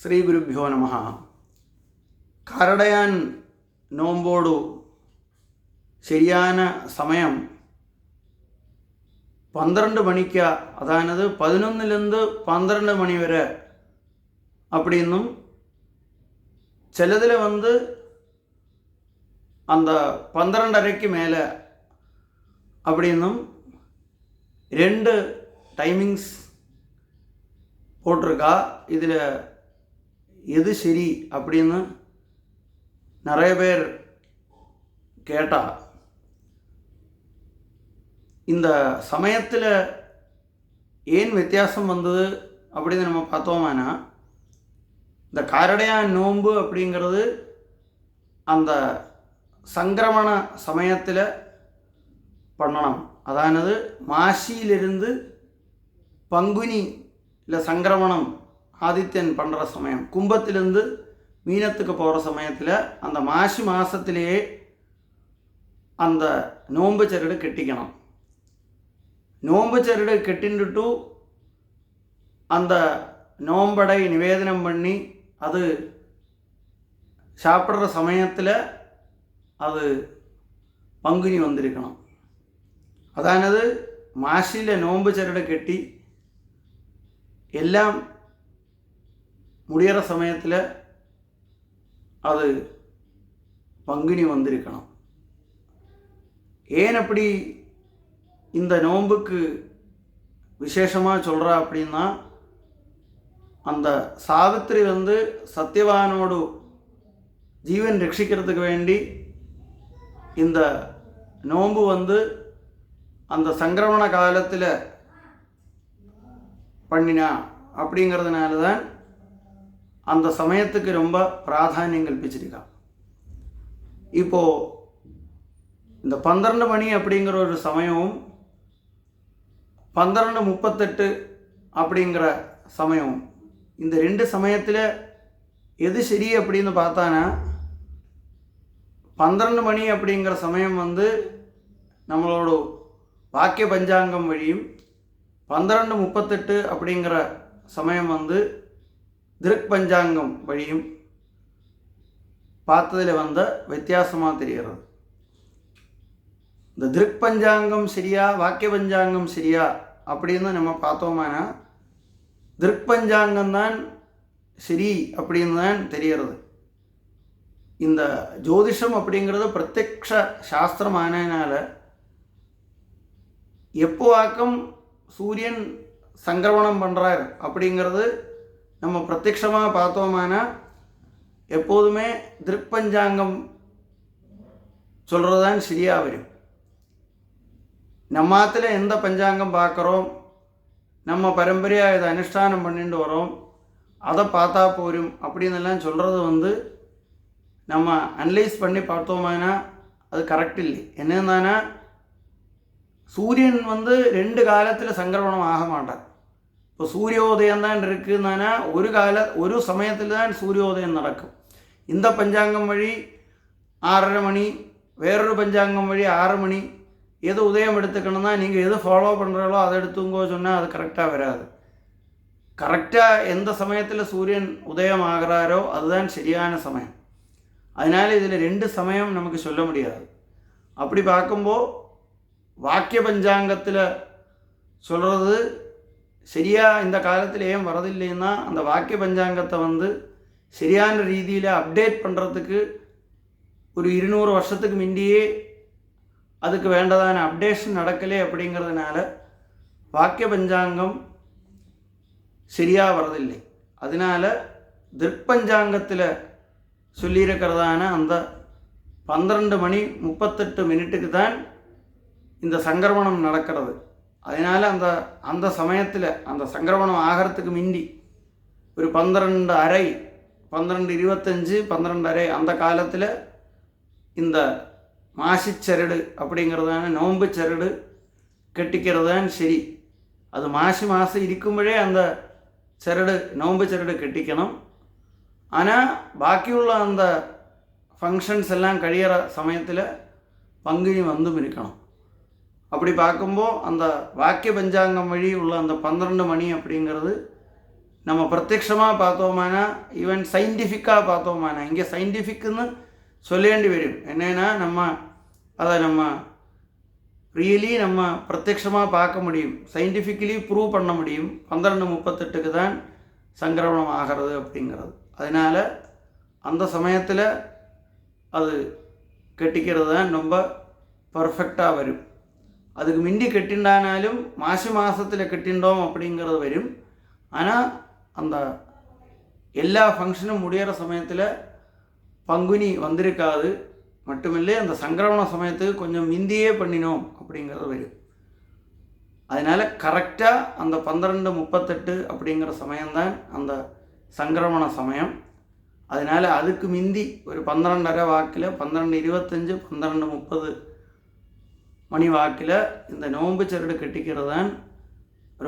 ശ്രീ ഗുരുഭ്യോ നമഃ. കാരടയാൻ നോമ്പോടു ശരിயான സമയം 12 மணிக்கு, அதானது 11லேருந்து 12 மணி வரை அப்படின்னும், சிலதில் அந்த 12:30க்கு மேலே அப்படின்னும் 2 டைமிங்ஸ் போட்டிருக்கா. இதில் எது சரி அப்படின்னு நிறைய பேர் கேட்டா. இந்த சமயத்தில் ஏன் வித்தியாசம் வந்தது அப்படின்னு நம்ம பார்த்தோம்னா, இந்த காரடையான் நோன்பு அப்படிங்கிறது அந்த சங்கிரமண சமயத்தில் பண்ணணும். அதானது மாசியிலிருந்து பங்குனி இல்லை சங்கிரமணம் ஆதித்யன் பண்ணுற சமயம், கும்பத்திலிருந்து மீனத்துக்கு போகிற சமயத்தில் அந்த மாசி மாதத்திலேயே அந்த நோன்பு சரடு கெட்டிக்கணும். நோன்பு சரடு கெட்டின்ட்டு அந்த நோம்படை நிவேதனம் பண்ணி அது சாப்பிட்ற சமயத்தில் அது பங்குனி வந்திருக்கணும். அதானது மாசியில் நோன்பு சரடு கெட்டி எல்லாம் முடிகிற சமயத்தில் அது பங்குனி வந்திருக்கணும். ஏன் அப்படி இந்த நோன்புக்கு விசேஷமாக சொல்கிறா அப்படின்னா, அந்த சாவித்திரி சத்தியவானோடு ஜீவன் ரட்சிக்கிறதுக்கு வேண்டி இந்த நோன்பு அந்த சங்கிரமண காலத்தில் பண்ணினா. அப்படிங்கிறதுனால தான் அந்த சமயத்துக்கு ரொம்ப பிராதானியம் கல்பிச்சிருக்கா. இப்போது இந்த 12 மணி அப்படிங்கிற ஒரு சமயமும் 12:38 அப்படிங்கிற சமயமும், இந்த 2 சமயத்தில் எது சரி அப்படின்னு பார்த்தானா, 12 மணி அப்படிங்கிற சமயம் நம்மளோட வாக்கிய பஞ்சாங்கம் வழியும், 12:38 அப்படிங்கிற சமயம் திருக் பஞ்சாங்கம் வழியும் பார்த்ததில் வித்தியாசமாக தெரிகிறது. இந்த திருக் பஞ்சாங்கம் சரியா வாக்கிய பஞ்சாங்கம் சரியா அப்படின்னு நம்ம பார்த்தோம்னா, திருக் பஞ்சாங்கம்தான் சரி அப்படின்னு தான் தெரிகிறது. இந்த ஜோதிஷம் அப்படிங்கிறது பிரத்யக்ஷ சாஸ்திரம் ஆனதுனால எப்போ ஆக்கம் சூரியன் சங்கிரமணம் பண்ணுறார் அப்படிங்கிறது நம்ம பிரத்யக்ஷமாக பார்த்தோம்னா எப்போதுமே திருப்பஞ்சாங்கம் சொல்கிறது தான் சரியாக வரும். நம்மாத்தில் எந்த பஞ்சாங்கம் பார்க்குறோம், நம்ம பரம்பரையாக இதை அனுஷ்டானம் பண்ணிட்டு வரோம், அதை பார்த்தா போரும் அப்படின்னுலாம் சொல்கிறது நம்ம அனலைஸ் பண்ணி பார்த்தோம்னா அது கரெக்ட் இல்லை. என்னென்னா, சூரியன் 2 காலத்தில் சங்கிரமணம் ஆக மாட்டார். இப்போ சூரியோதயம் தான் இருக்குன்னா ஒரு சமயத்தில் தான் சூரியோதயம் நடக்கும். இந்த பஞ்சாங்கம் வழி 6:30 மணி, வேறொரு பஞ்சாங்கம் வழி 6 மணி, எது உதயம் எடுத்துக்கணும்னா நீங்கள் எது ஃபாலோ பண்ணுறாலோ அதை எடுத்துங்கோ சொன்னால் அது கரெக்டாக வராது. கரெக்டாக எந்த சமயத்தில் சூரியன் உதயம் ஆகிறாரோ அதுதான் சரியான சமயம். அதனால் இதில் 2 சமயம் நமக்கு சொல்ல முடியாது. அப்படி பார்க்கும்போது வாக்கிய பஞ்சாங்கத்தில் சொல்கிறது சரியாக இந்த காலத்தில் ஏன் வரதில்லைன்னா, அந்த வாக்கிய பஞ்சாங்கத்தை சரியான ரீதியில் அப்டேட் பண்ணுறதுக்கு ஒரு 200 வருஷத்துக்கு முந்தியே அதுக்கு வேண்டதான அப்டேஷன் நடக்கலை. அப்படிங்கிறதுனால வாக்கிய பஞ்சாங்கம் சரியாக வரதில்லை. அதனால் திருப்பஞ்சாங்கத்தில் சொல்லியிருக்கிறதான அந்த 12:38 தான் இந்த சங்கிரமணம் நடக்கிறது. அதனால் அந்த சமயத்தில் அந்த சங்கிரமணம் ஆகிறதுக்கு முந்தி ஒரு 12:30, 12:25, 12:30 அந்த காலத்தில் இந்த மாசிச்சரடு அப்படிங்கிறதான நோன்பு சரடு கெட்டிக்கிறது தான் சரி. அது மாசி மாதம் இருக்கும்போதே அந்த சரடு நோன்பு சரடு கெட்டிக்கணும். ஆனால் பாக்கியுள்ள அந்த ஃபங்க்ஷன்ஸ் எல்லாம் கழியிற சமயத்தில் பங்குனி இருக்கணும். அப்படி பார்க்கும்போது அந்த வாக்கிய பஞ்சாங்கம் வழி உள்ள அந்த 12 மணி அப்படிங்கிறது நம்ம பிரத்யக்ஷமாக பார்த்தோமானா ஈவன் சயின்டிஃபிக்காக பார்த்தோமானா இங்கே சயின்டிஃபிக்குன்னு சொல்லேண்டி வரும். என்னென்னா அதை நம்ம ரியலி நம்ம பிரத்யக்ஷமாக பார்க்க முடியும், சயின்டிஃபிக்கலி ப்ரூவ் பண்ண முடியும். 12:38 தான் சங்கிரமணம் ஆகிறது அப்படிங்கிறது. அதனால் அந்த சமயத்தில் அது கெட்டிக்கிறது தான் ரொம்ப பர்ஃபெக்டாக வரும். அதுக்கு மிண்டி கெட்டிண்டானாலும் மாதத்தில் கெட்டிண்டோம் அப்படிங்கிறது வரும். ஆனால் அந்த எல்லா ஃபங்க்ஷனும் முடிகிற சமயத்தில் பங்குனி வந்திருக்காது. மட்டுமில்லை அந்த சங்கிரமண சமயத்துக்கு கொஞ்சம் மிந்தியே பண்ணினோம் அப்படிங்கிறது வரும். அதனால் கரெக்டாக அந்த 12:38 அப்படிங்கிற சமயம்தான் அந்த சங்கிரமண சமயம். அதனால் அதுக்கு மிந்தி ஒரு 12:30 வாக்கில் 12:25 12:30 மணி வாக்கில் இந்த நோன்பு சரடு கட்டிக்கிறது தான்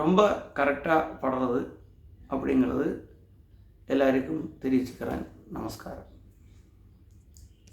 ரொம்ப கரெக்டாக படுறது அப்படிங்கிறது எல்லாருக்கும் தெரிவிச்சுக்கிறேன். நமஸ்காரம்.